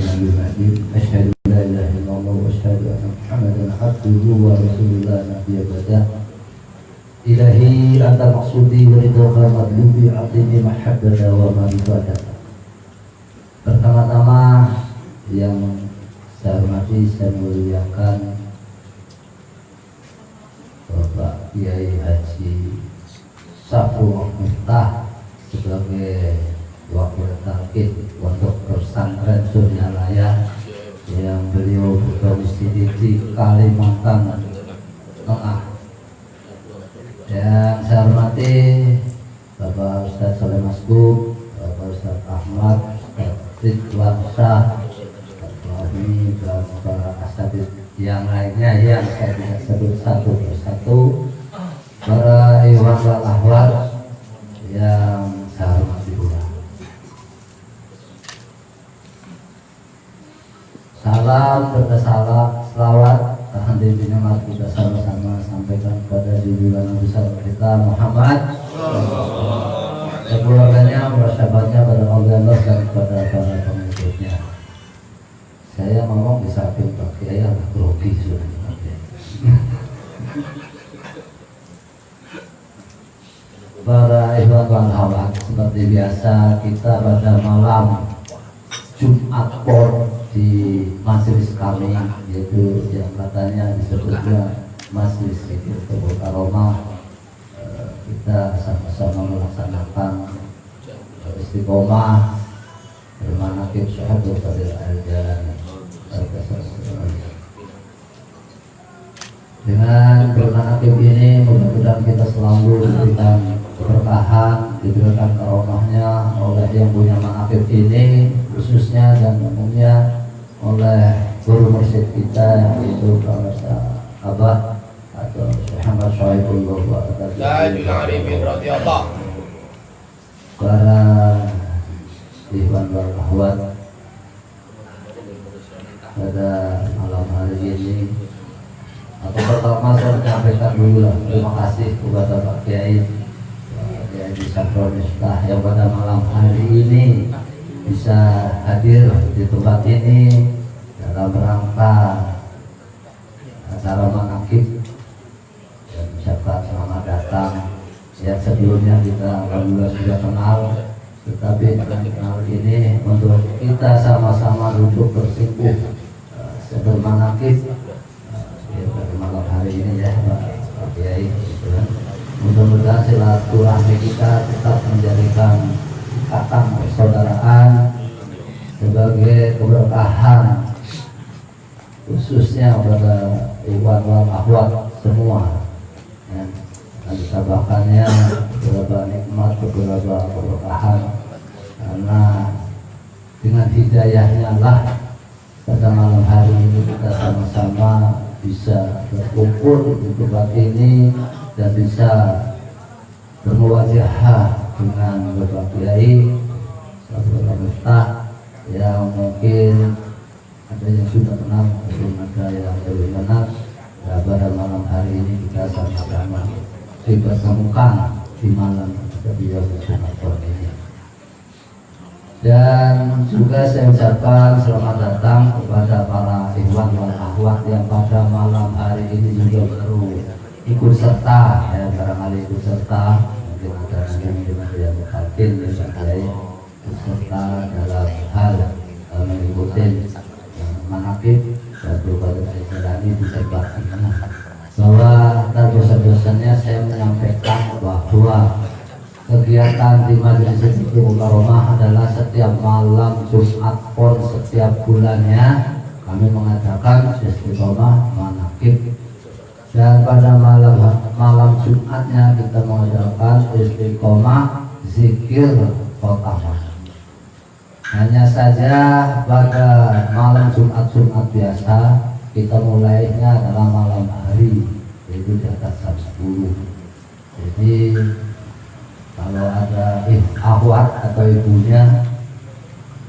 Hamidum Majid. Asyhadu an la ilaha illallah wa asyhadu anna Muhammadan abduhu wa rasulullah nabiyya ba'dah. Ilahi anta maqsudi wa ridha madlubi atini mahabbata wa marifata. Pertama-tama yang saya hormati, saya muliakan Bapak Kiai Haji Safrul Miftah sebagai wakil talqin untuk pesantren Suryalaya yang beliau berdomisili di Kalimantan Tengah. Yang saya hormati Bapak Ustadz Soleh Masbuk, Bapak Ustadz Ahmad, Ustadz Ridwan Shah, Fahmi, dan para asatidz yang lainnya yang saya tidak sebut satu persatu, para ikhwan wal akhwat yang saya hormati pula. Salam serta selawat tahan dirinya kita sama-sama sampaikan kepada junjungan besar kita Muhammad, keluarganya, sahabatnya, pada Allah dan kepada para pengikutnya. Saya ngomong di samping Pak Kiai agak grogi sudah. Para ikhwan wal akhwat, seperti biasa kita pada malam Jumat Pon di majelis kami, yaitu yang katanya disebutnya majelis Hidayah Karomah, kita sama-sama melaksanakan istiqomah bermanaqib syahadatul fadil al-jalan. Dengan bermanaqib ini mudah-mudahan kita selalu diberikan keberkahan, diberikan karomahnya oleh yang punya manaqib ini khususnya, dan umumnya oleh guru mursyid kita yaitu Pak Abah atau Muhammad Syaibul Bawa para ikhwan wal akhwat pada malam hari ini. Atau pertama saya menyampaikan dulu lah terima kasih kepada Pak Kiai di Safrul Miftah yang pada malam hari ini bisa hadir di tempat ini dalam rangka acara manaqib, dan ucapkan selamat datang. Yang sebelumnya kita alhamdulillah sudah kenal, tetapi dengan kenal ini untuk kita sama-sama duduk bersingkuh bermanaqib pada malam hari ini ya Pak Kiai. Mudah-mudahan silaturahmi kita tetap menjadikan ikatan persaudaraan sebagai keberkahan khususnya pada ikhwan wal akhwat semua, ya. Ditambahkannya beberapa nikmat, beberapa keberkahan, karena dengan hidayahnya lah pada malam hari ini kita sama-sama bisa berkumpul di tempat ini dan bisa bermuwajahah dengan Bapak Kiai Safrul Miftah yang mungkin ada yang sudah kenal, belum ada yang belum kenal. Ya, pada malam hari ini kita sama-sama dipertemukan di malam beliau Jumat ini. Dan juga saya ucapkan selamat datang kepada para ikhwan wal akhwat yang pada malam hari ini juga baru ikut serta, ya barangkali ikut serta, mungkin ada yang mungkin ikut serta dalam hal mengikuti manaqib dan berbagai jalani di tempat ini. Bahwa dosen-dosennya saya menyampaikan bahwa kegiatan di Majelis Hidayah Karomah adalah setiap malam Jumat Pon setiap bulannya kami mengadakan istiqomah manaqib, dan pada malam Jumatnya kita mengadakan istiqomah zikir khotamah. Hanya saja pada malam Jumat biasa kita mulainya adalah malam hari, yaitu di atas jam 10. Jadi kalau ada akhwat atau ibunya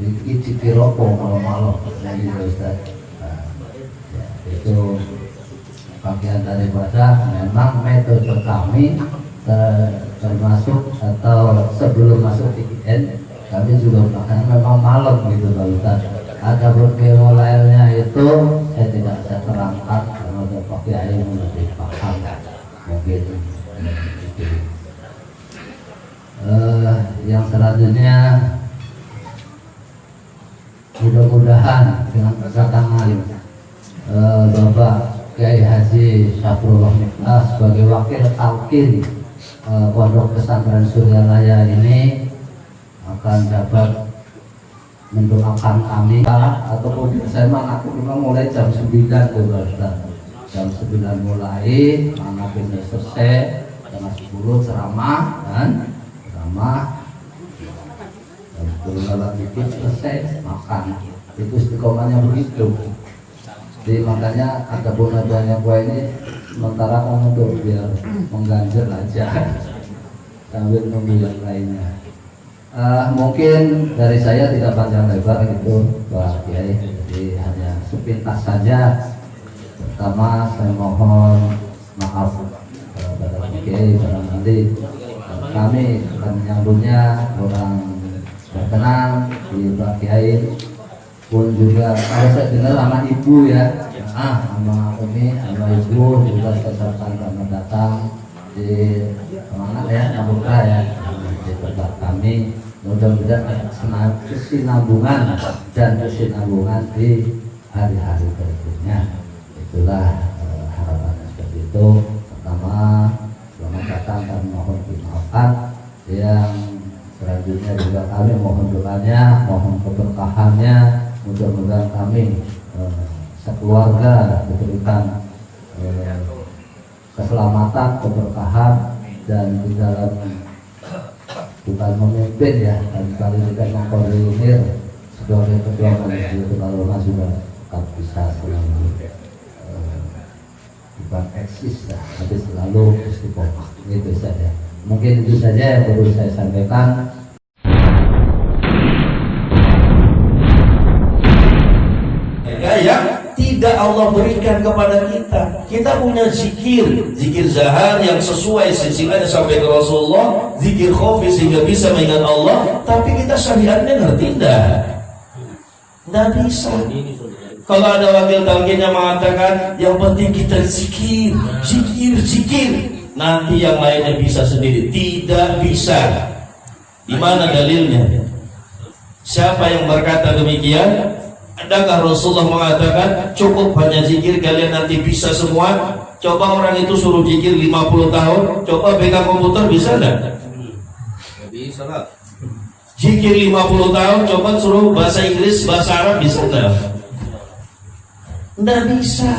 ini cikiropo malam-malam lagi Ustaz. Ya, itu bagian daripada memang metode kami termasuk atau sebelum masuk IGN kami juga bahkan memang malam gitu Pak Ustaz. Ada berbeda lainnya itu saya tidak bisa terangkan karena Bapak Kiai lebih paham mungkin itu. Yang selanjutnya mudah-mudahan dengan kedatangan Bapak Kiai Haji Syafrullah Miftah sebagai wakil talqin Pondok Pesantren Suryalaya ini akan dapat mendoakan kami ataupun saya aku memang mulai jam 9 jam 9 mulai manapun selesai jam 10 ceramah dan jam 10 lewat dikit selesai makan. Itu istiqomahnya begitu. Jadi makanya ada adanya gua ini sementara kan untuk biar mengganjel aja sambil nunggu yang lainnya. Mungkin dari saya tidak panjang lebar gitu Pak Kiai, jadi hanya sepintas saja. Pertama saya mohon maaf kepada Pak Kiai barangkali kami akan menyambutnya kurang berkenan di Pak Kiai pun juga kalau saya dengar sama ibu ya, sama Umi, sama ibu juga saya ucapkan selamat datang di mana ya, Nabuka ya, di tempat kami. Mudah-mudahan kesinambungan dan kesinambungan di hari-hari berikutnya. Itulah harapannya seperti itu. Pertama, selamat datang dan mohon dimaafkan. Yang selanjutnya juga kami mohon doanya, mohon keberkahannya. Mudah-mudahan kami sekeluarga diberikan keselamatan, keberkahan dan di dalam bukan memimpin ya, kali juga mengkoordinir sebagai ketua majelis ulama juga tetap bisa selalu bukan eksis lah, tapi selalu istiqomah. Itu saja. Mungkin itu saja yang perlu saya sampaikan. Yang tidak Allah berikan kepada kita. Kita punya zikir zahar yang sesuai silsilahnya sampai ke Rasulullah, zikir khafi sehingga bisa mengingat Allah, tapi kita syariatnya ngerti nggak bisa. Kalau ada wakil talqin yang mengatakan yang penting kita zikir, nanti yang lainnya bisa sendiri, tidak bisa. Di mana dalilnya? Siapa yang berkata demikian? Adakah Rasulullah mengatakan cukup hanya zikir kalian nanti bisa semua? Coba orang itu suruh zikir 50 tahun, coba pegang komputer bisa enggak? Bisa lah. Zikir 50 tahun, coba suruh bahasa Inggris, bahasa Arab bisa enggak? Enggak bisa.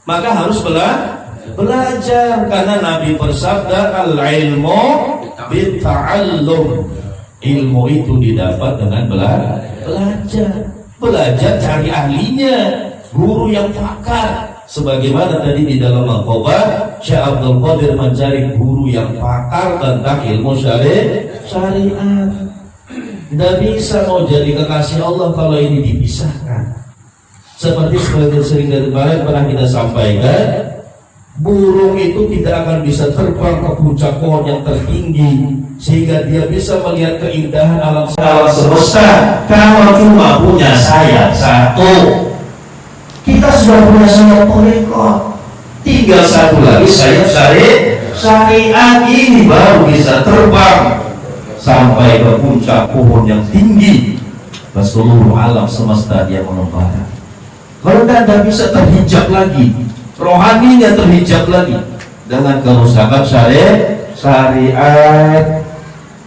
Maka harus belajar karena Nabi bersabda al-ilmu bita'allum. Ilmu itu didapat dengan belajar cari ahlinya, guru yang pakar. Sebagaimana tadi di dalam Al-Qobar, Syekh Abdul Qadir mencari guru yang pakar tentang ilmu syariat. Tidak bisa mau jadi kekasih Allah kalau ini dipisahkan. Seperti sering dari kemarin pernah kita sampaikan, burung itu tidak akan bisa terbang ke puncak pohon yang tertinggi sehingga dia bisa melihat keindahan alam semesta kalau cuma punya sayap satu. Kita sudah punya sayap toriko, tinggal satu lagi sayap syariat ini baru bisa terbang sampai ke puncak pohon yang tinggi ke seluruh alam semesta dia mengembara. Kalau tidak bisa terhijab lagi, rohaninya terhijab lagi dengan kerusakan syariat.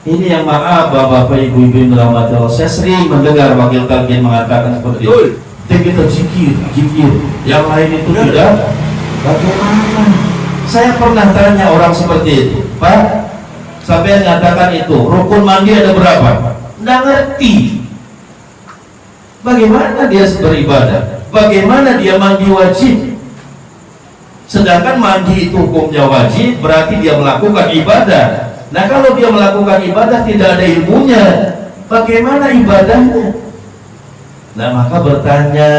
Ini yang maaf bapak-bapak ibu-ibu yang dirahmati Allah, saya sering mendengar wakil talqin mengatakan seperti itu. Kita zikir, yang lain itu tidak. Bagaimana? Saya pernah tanya orang seperti itu, Pak, sampai mengatakan itu rukun mandi ada berapa? Nggak ngerti. Bagaimana dia beribadah? Bagaimana dia mandi wajib? Sedangkan mandi itu hukumnya wajib, berarti dia melakukan ibadah. Nah kalau dia melakukan ibadah tidak ada ilmunya, bagaimana ibadahnya? Nah maka bertanya,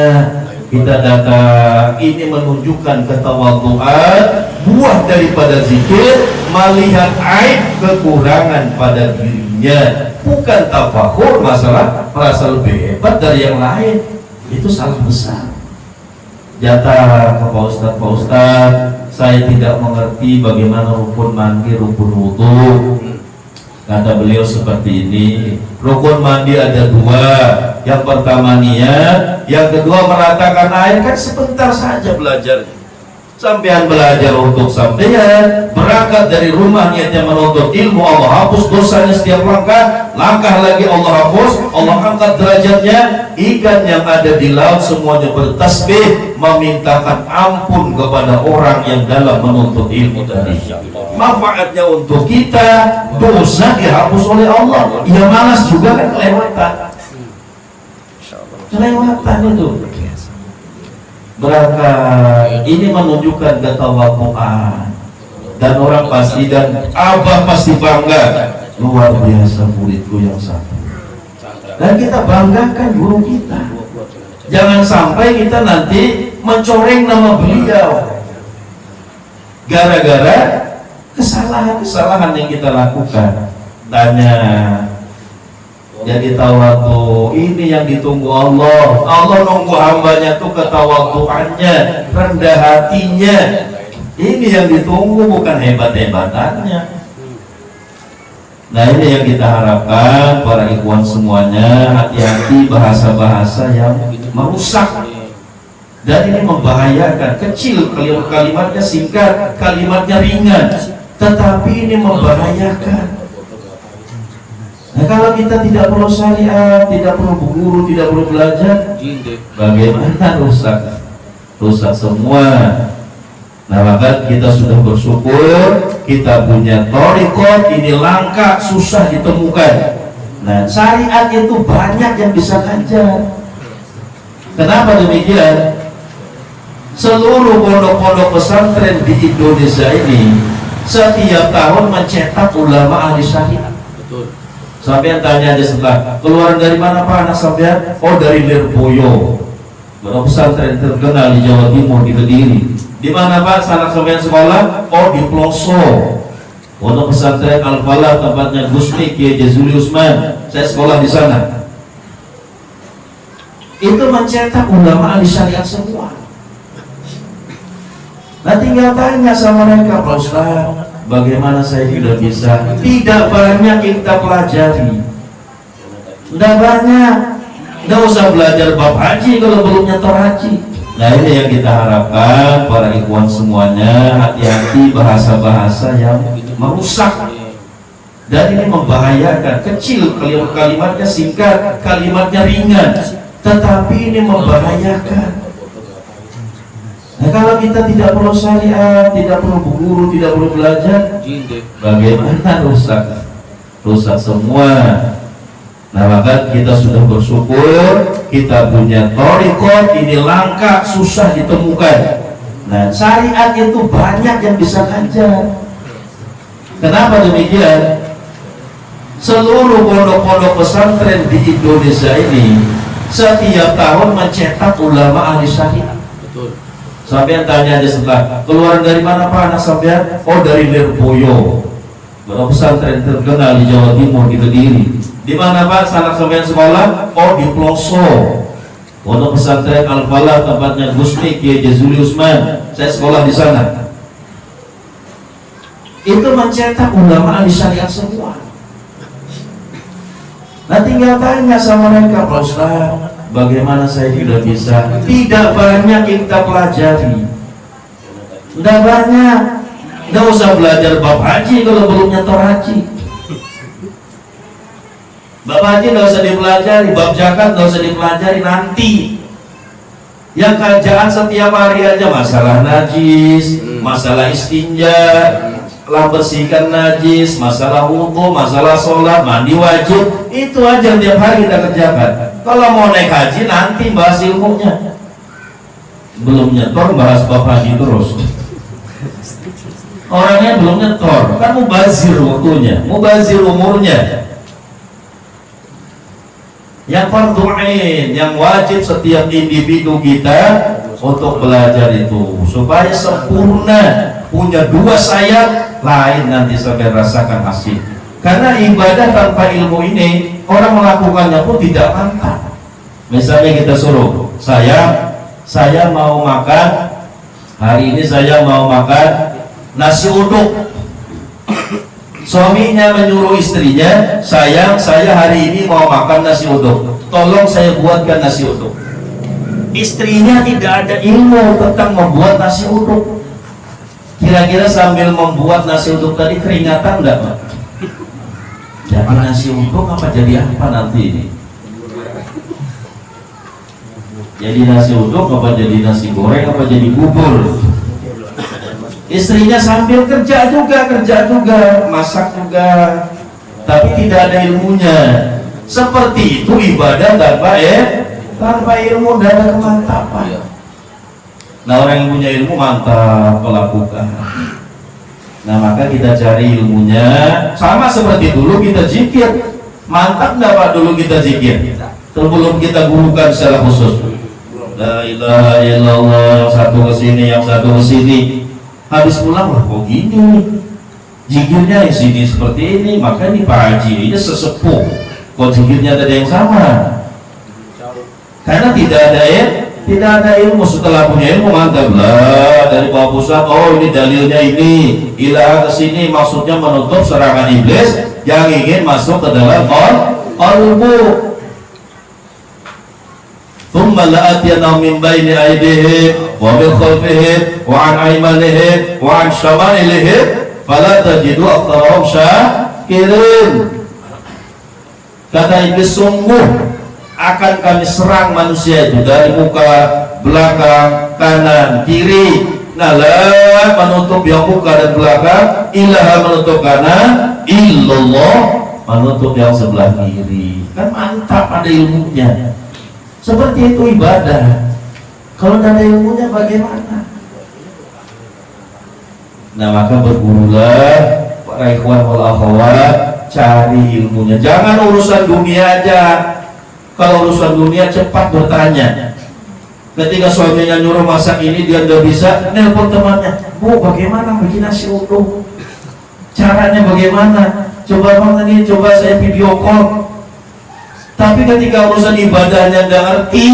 kita datang ini menunjukkan ketawadhuan, buah daripada zikir, melihat aib kekurangan pada dirinya. bukan tafakhur masalah merasa lebih hebat dari yang lain. Itu salah besar. Jatah ke Pak Ustadz, saya tidak mengerti bagaimana rukun mandi, rukun wudhu. Kata beliau seperti ini, rukun mandi ada dua. Yang pertama niat, yang kedua meratakan air. Kan sebentar saja belajar. Sampean belajar untuk sampean, berangkat dari rumah niatnya menuntut ilmu, Allah hapus dosanya setiap langkah. Langkah lagi Allah hapus, Allah angkat derajatnya. Ikan yang ada di laut semuanya bertasbih, memintakan ampun kepada orang yang dalam menuntut ilmu tadi. Manfaatnya untuk kita, dosa dihapus oleh Allah. Ya malas juga kan kelewatan itu. Berangkat ini menunjukkan ketawaduan, dan orang pasti, dan abah pasti bangga, luar biasa muridku yang satu. Dan kita banggakan guru kita. Jangan sampai kita nanti mencoreng nama beliau gara-gara kesalahan-kesalahan yang kita lakukan. Tanya, jadi tawadhu ini yang ditunggu Allah. Allah nunggu hambanya tuh ketawadhuannya, rendah hatinya. Ini yang ditunggu, bukan hebat-hebatannya. Nah ini yang kita harapkan para ikhwan semuanya, hati-hati bahasa-bahasa yang merusak. Dan ini membahayakan. Kecil kalimatnya, singkat, kalimatnya ringan, tetapi ini membahayakan. Nah kalau kita tidak perlu syariat, tidak perlu berguru, tidak perlu belajar, bagaimana rusak semua. Nah maka kita sudah bersyukur kita punya thariqah, ini langka, susah ditemukan. Nah syariat itu banyak yang bisa ngajar. Kenapa demikian? Seluruh pondok-pondok pesantren di Indonesia ini setiap tahun mencetak ulama ahli syariat. Sampean tanya aja setelah keluar dari mana Pak anak sampean? Oh dari Lirboyo. Pondok pesantren terkenal di Jawa Timur, di Kediri. Di mana Pak anak sampean sekolah? Oh di Ploso. Pondok pesantren Al-Falah tempatnya Gusmi Kiai Jazuli Usman. Saya sekolah di sana. Itu mencetak ulama ahli syariat semua. Nah tinggal tanya sama mereka, Pak Ustaz, bagaimana saya tidak bisa? Tidak banyak yang kita pelajari. Tidak banyak. Tidak usah belajar bab haji kalau belum nyetor haji. Nah ini yang kita harapkan para ikhwan semuanya, hati-hati bahasa-bahasa yang merusak. Dan ini membahayakan. Kecil kalimatnya, singkat, kalimatnya ringan, tetapi ini membahayakan. Nah kalau kita tidak perlu syariat, tidak perlu berguru, tidak perlu belajar, bagaimana rusak semua. Nah maka kita sudah bersyukur kita punya thariqah, ini langka, susah ditemukan. Nah syariat itu banyak yang bisa ngajar. Kenapa demikian? Seluruh pondok-pondok pesantren di Indonesia ini setiap tahun mencetak ulama ahli syariat. Sampean tanya aja setelah keluar dari mana Pak anak sampean? Oh dari Lirboyo. Pondok pesantren terkenal di Jawa Timur, di Kediri. Di mana Pak anak sampean sekolah? Oh di Ploso. Pondok pesantren Al-Falah tempatnya Gusmi Kiai Jazuli Usman. Saya sekolah di sana. Itu mencetak ulama ahli syariat semua. Nah tinggal tanya sama mereka, Pak Ustaz, bagaimana saya tidak bisa? Tidak banyak yang kita pelajari. Tidak banyak. Tidak usah belajar bab haji kalau belum nyetor haji. Bab haji tidak usah dipelajari, bab zakat tidak usah dipelajari nanti. Yang kerjaan setiap hari aja masalah najis, masalah istinja, lah bersihkan najis, masalah wudhu, masalah sholat, mandi wajib, itu aja tiap hari kita kerjakan. Kalau mau naik haji nanti bahas ilmunya. Belum nyetor bahas bab haji terus. Orangnya belum nyetor, kan mubazir waktunya, mubazir umurnya. Yang fardu ain, yang wajib setiap individu kita untuk belajar itu supaya sempurna, punya dua sayap, lain nanti sampai rasakan hasil. Karena ibadah tanpa ilmu ini orang melakukannya pun tidak mantap. Misalnya kita suruh, saya mau makan hari ini, saya mau makan nasi uduk. Suaminya menyuruh istrinya, sayang, saya hari ini mau makan nasi uduk, tolong saya buatkan nasi uduk. Istrinya tidak ada ilmu tentang membuat nasi uduk. Kira-kira sambil membuat nasi uduk tadi keringatan enggak, Pak? Jadi nasi uduk apa jadi apa nanti ini? Jadi nasi uduk apa jadi nasi goreng apa jadi bubur? Istrinya sambil kerja juga, masak juga, tapi tidak ada ilmunya. Seperti itu ibadah tanpa ilmu dan ada kemantapan. Nah, orang yang punya ilmu mantap melakukan. Nah, maka kita cari ilmunya. Sama seperti dulu kita zikir. Mantap enggak Pak dulu kita zikir? Sebelum kita gurukan secara khusus. La ilaha illallah, yang satu ke sini, yang satu ke sini. Habis pulang lah kok gini nih. Zikirnya yang sini seperti ini, maka ini Pak Haji ini sesepuh. Kok zikirnya ada yang sama? Karena tidak ada ilmu. Setelah punya ilmu mantap lah dari Pak Pusat, oh ini dalilnya ini, ilah kesini maksudnya menutup serangan iblis yang ingin masuk ke dalam qalbu. Thumma la'atiyannahum min baini aydihim wa min khalfihim wa an aymanihim wa an shama'ilihim fala tajidu aktsarahum syakirin. Kata iblis, sungguh akan kami serang manusia itu dari muka, belakang, kanan, kiri. Nah, la menutup yang muka dan belakang, ilaha menutup kanan, illallah menutup yang sebelah kiri. Kan mantap, ada ilmunya. Seperti itu ibadah. Kalau tidak ada ilmunya bagaimana? Nah, maka bergurulah para ikhwan wal akhwat, cari ilmunya. Jangan urusan dunia aja. Kalau urusan dunia cepat bertanya. Ketika suaminya nyuruh masak ini dia tidak bisa, nelpon temannya, Bu, bagaimana bikin nasi uduk? Caranya bagaimana? Coba bang ini, coba saya video call. Tapi ketika urusan ibadahnya tidak ngerti,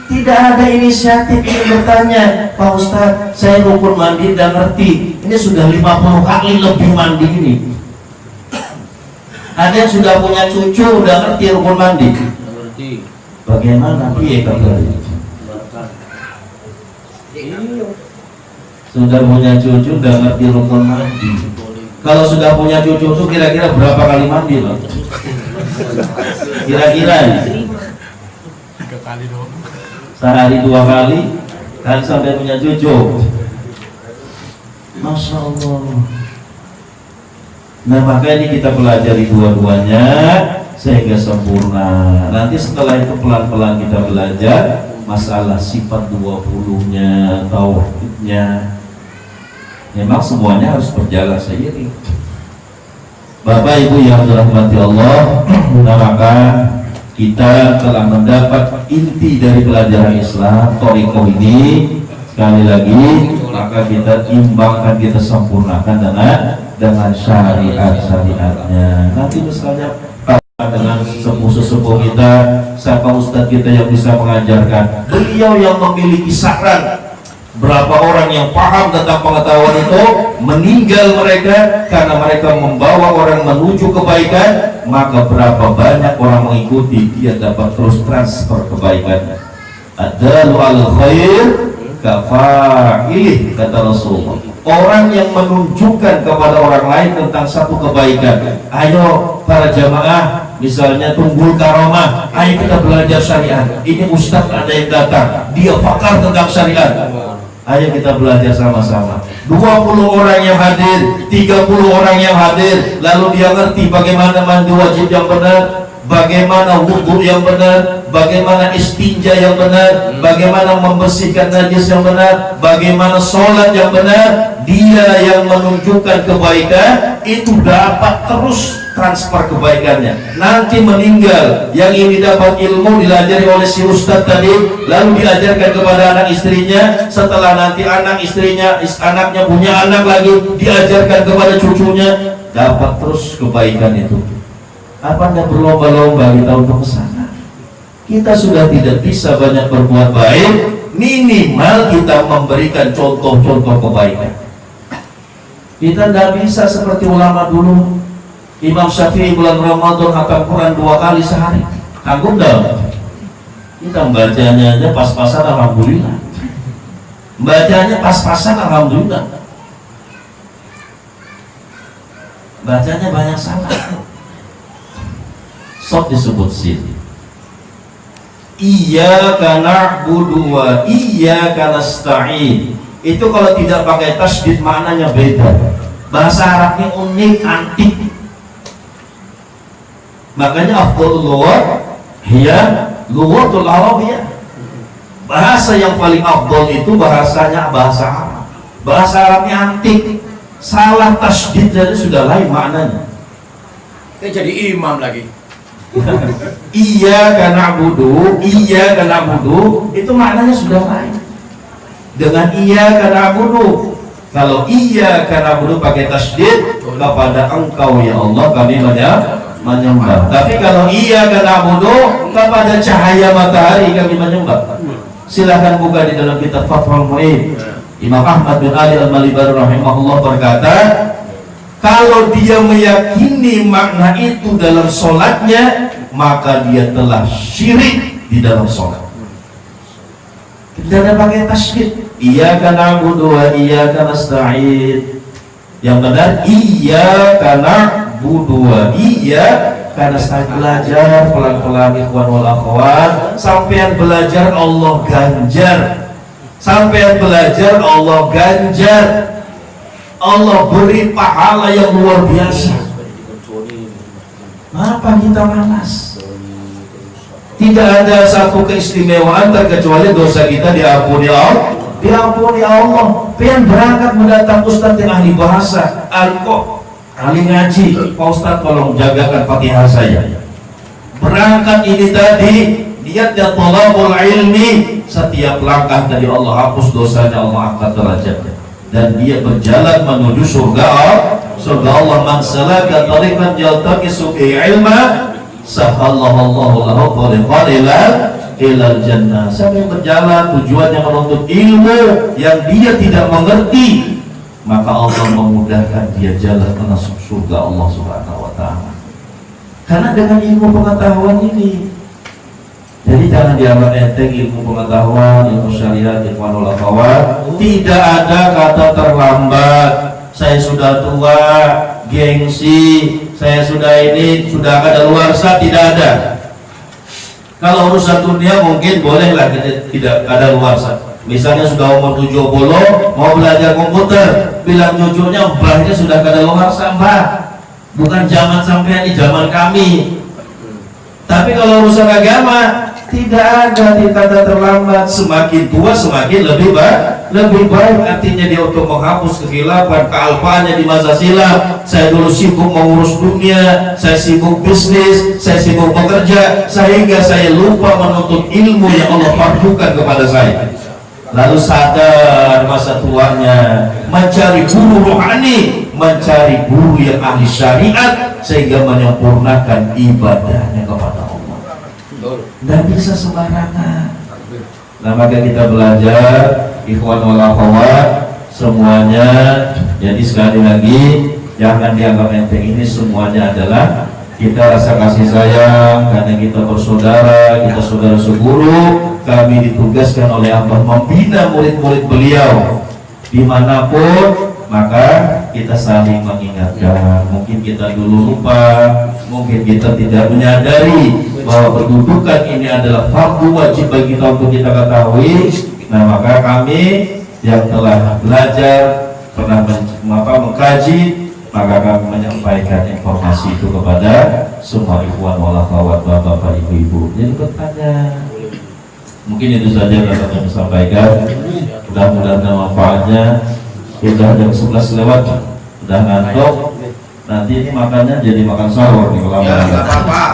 tidak ada inisiatif ini bertanya, Pak Ustadz, saya rukun mandi tidak ngerti. Ini sudah 50 kali lebih mandi ini. Ada yang sudah punya cucu udah ngerti rukun mandi. Bagaimana piye kabarnya? Sudah punya cucu udah ngerti rukun mandi. Kalau sudah punya cucu itu kira-kira berapa kali mandi loh? Kira-kira nih 3 kali dong. sehari 2 kali kan sampai punya cucu. Masya Allah. Nah, maka ini kita pelajari dua-duanya sehingga sempurna. Nanti setelah itu pelan-pelan kita belajar masalah sifat 20-nya, tauhidnya. Memang semuanya harus berjalan seiring. Bapak Ibu yang dirahmati Allah, nah maka kita telah mendapat inti dari pelajaran Islam, thariqah ini. Sekali lagi, maka kita imbangkan, kita sempurnakan dengan syariat-syariatnya. Nanti misalnya dengan sesepuh kita, siapa ustadz kita yang bisa mengajarkan, beliau yang memiliki saran. Berapa orang yang paham tentang pengetahuan itu meninggal mereka karena mereka membawa orang menuju kebaikan, maka berapa banyak orang mengikuti, dia dapat terus transfer kebaikannya. Adalu al khair kafa'ilih, kata Rasulullah. Orang yang menunjukkan kepada orang lain tentang satu kebaikan. Ayo para jamaah, misalnya Tunggul Karomah, ayo kita belajar syariat. Ini ustadz ada yang datang, dia pakar tentang syariat. Ayo kita belajar sama-sama. 20 orang yang hadir, 30 orang yang hadir, lalu dia ngerti bagaimana mandi wajib yang benar, bagaimana wudhu yang benar, bagaimana istinja yang benar, bagaimana membersihkan najis yang benar, bagaimana sholat yang benar. Dia yang menunjukkan kebaikan itu dapat terus transfer kebaikannya. Nanti meninggal, yang ini dapat ilmu diajari oleh si ustadz tadi, lalu diajarkan kepada anak istrinya. Setelah nanti anak istrinya, anaknya punya anak lagi, diajarkan kepada cucunya. dapat terus kebaikan itu. Apa Anda berlomba-lomba kita untuk kesana? Kita sudah tidak bisa banyak berbuat baik, minimal kita memberikan contoh-contoh kebaikan. Kita tidak bisa seperti ulama dulu. Imam Syafi'i bulan Ramadan hafal Quran 2 kali sehari. Kagum dong. Kita membacanya aja pas-pasan alhamdulillah. Bacanya pas-pasan alhamdulillah. Bacanya banyak salah. Sok disebut sini. Iyyaka na'budu wa iyyaka nasta'in. Itu kalau tidak pakai tasydid maknanya beda. Bahasa Arabnya unik, antik. Makanya afdhalul lughat hiya lughatul Arabiyyah. Bahasa yang paling afdal itu bahasanya bahasa Arab. Bahasa Arabnya antik. Salah tasydid jadi sudah lain maknanya. Kita jadi imam lagi. Iyyaka na'budu itu maknanya sudah lain. Dengan iyyaka na'budu, kalau iyyaka na'budu pakai tasydid, kepada Engkau ya Allah kami menyembah. Tapi kalau iyyaka na'budu, kepada cahaya matahari kami menyembah. Silahkan buka di dalam kitab Fathul Mu'in. Imam Ahmad bin Ali Al-Malibari rahimahullah berkata, kalau dia meyakini makna itu dalam sholatnya, maka dia telah syirik di dalam sholat. Tidak ada pakai tasydid. Iyyaka na'budu wa iyyaka nasta'in. Yang benar iyyaka na'budu wa iyyaka nasta'in. Belajar pelan-pelan ikhwan wal akhwat. Sampean belajar Allah ganjar. Sampean belajar Allah ganjar. Allah beri pahala yang luar biasa. Apa kita malas? Tidak ada satu keistimewaan terkecuali dosa kita diampuni Allah. Diampuni Allah. Pengen berangkat mendatang Ustadz yang ahli bahasa, ahli ngaji. Pak Ustadz tolong jagakan Fatihah saya. Berangkat ini tadi niatnya thalabul ilmi. Setiap langkah tadi Allah hapus dosanya, Allah angkat derajatnya. Dan dia berjalan menuju surga Allah. Man salaka tariqan yaltamisu fihi ilma sahallallahu lahu tariqan ilal jannah. Siapa yang berjalan tujuannya menuntut ilmu yang dia tidak mengerti, maka Allah memudahkan dia jalan ke surga Allah Subhanahu wa taala. Karena dengan ilmu pengetahuan ini, jadi jangan dianggap enteng ilmu pengetahuan, ilmu syariat, ilmu akhwat. Tidak ada kata terlambat. Saya sudah tua, gengsi, saya sudah ini, sudah kadaluarsa, tidak ada. Kalau urusan dunia mungkin bolehlah tidak kadaluarsa. Misalnya sudah umur 70, mau belajar komputer, bilang cucunya, mbahnya sudah kadaluarsa, mbah. Bukan zaman sampai di zaman kami. Tapi kalau urusan agama, tidak ada kata terlambat. Semakin tua semakin lebih baik. Artinya dia untuk menghapus kekhilafan, kealfaannya di masa silam. Saya dulu sibuk mengurus dunia, saya sibuk bisnis, saya sibuk bekerja, sehingga saya lupa menuntut ilmu yang Allah fardukan kepada saya. Lalu sadar masa tuanya, mencari guru rohani, mencari guru yang ahli syariat, sehingga menyempurnakan ibadahnya kepada Allah. Dan bisa sembarangan. Nah, maka kita belajar ikhwan wal akhwat semuanya. Jadi sekali lagi jangan dianggap enteng, ini semuanya adalah kita rasa kasih sayang karena kita bersaudara, kita saudara seguru. Kami ditugaskan oleh Allah membina murid-murid beliau dimanapun, maka kita saling mengingatkan. Mungkin kita dulu lupa, mungkin kita tidak menyadari bahwa kedudukan ini adalah fardu wajib bagi kita untuk kita ketahui. Nah, maka kami yang telah belajar, pernah mengkaji, maka kami menyampaikan informasi itu kepada semua ikhwan wal akhwat, bapak-bapak, ibu-ibu. Jadi bertanya. Mungkin itu saja yang dapat kami sampaikan. Mudah-mudahan manfaatnya. Sudah jam 11 lewat, sudah ngantuk. Nanti ini makannya jadi makan sahur nih kalau Ya, nggak apa-apa.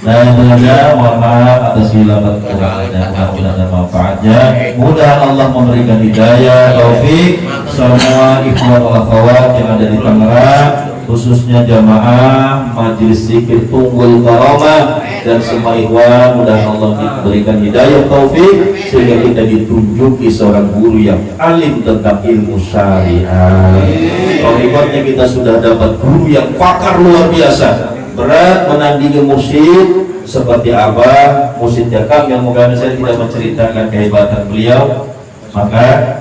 Nah, yang saja mohon maaf atas khilafat kekurangannya. Mudah-mudahan manfaatnya. Mudah Allah memberikan hidayah, taufik semua ikhwan wal akhwat yang ada di Tangerang, khususnya jamaah Majelis Zikir Tunggul Karamah dan semua ikhwan, mudah Allah diberikan hidayah taufik sehingga kita ditunjuki seorang guru yang alim tentang ilmu syariah. Hebatnya kita sudah dapat guru yang pakar luar biasa, berat menandingi mursyid seperti Abah mursyidnya kami yang moga saya tidak menceritakan kehebatan beliau, maka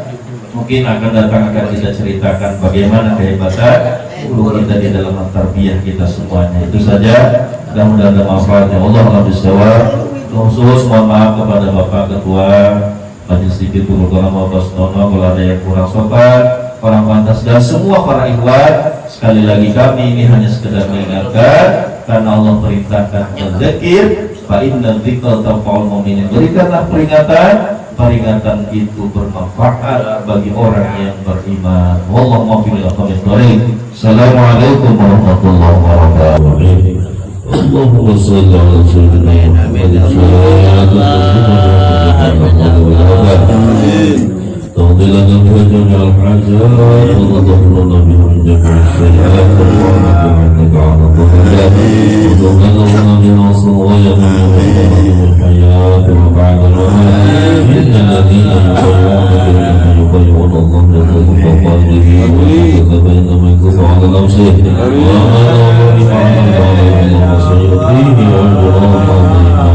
mungkin akan datang akan kita ceritakan bagaimana kehebatan guru kita di dalam tarbiyah kita semuanya. Itu saja, mudah-mudahan ada manfaatnya. Allah alhamdulillah. Khusus mohon maaf kepada Bapak Ketua Majelis Zikir Tunggul Karamah Bapak Sutono kalau ada yang kurang sopan, kurang pantas, dan semua para ikhwan. Sekali lagi kami ini hanya sekedar mengingatkan karena Allah perintahkan berzikir, fa inna dzikra tanfa'ul mu'minin. Berikanlah peringatan itu bermanfaat bagi orang yang beriman. Wallahu muwaffiq. Assalamualaikum warahmatullahi wabarakatuh. Allahumma shalli ala sayyidina Muhammad. تغضي لنا بها جميع الحاجات وتطهرنا بها من جميع السيئات وترفعنا بعندك على الضلالات وتبلغنا بها صلوات من الحياة وبعد الممات إن الذين يبايعونك إنما يبايعون الله يد فوق أيديهم وإنما يكف على نفسه وما له بفعل الله سيؤتيه أجرا عظيما.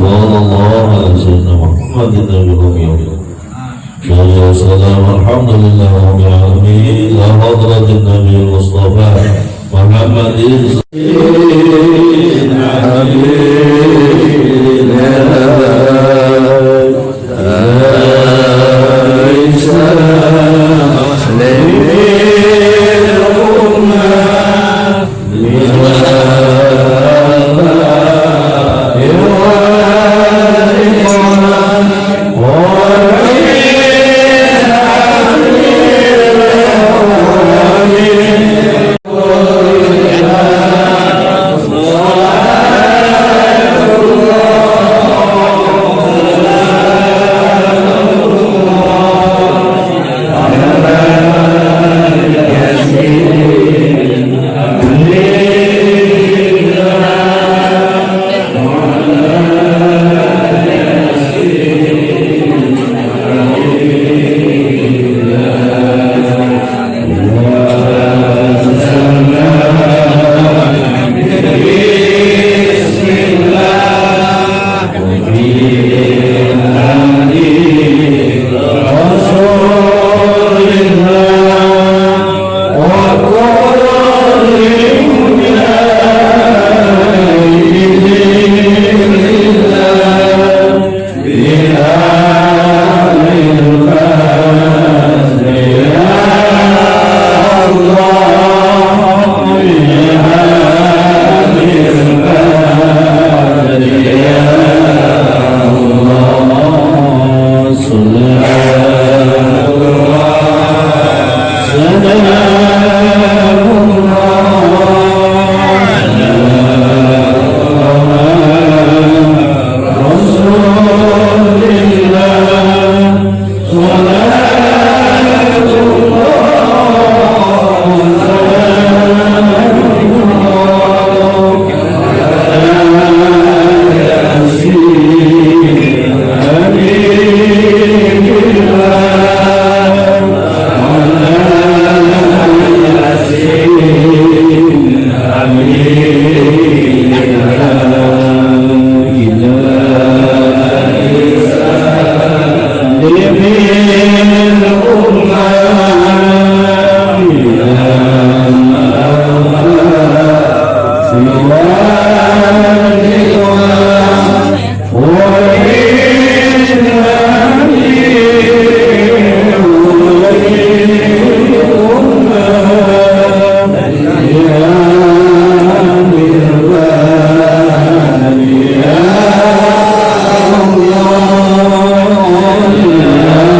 صلى الله على سيدنا محمد النبي الأمي. والسلام الحمد لله رب العالمين إلى حضرة النبي المصطفى محمد Allah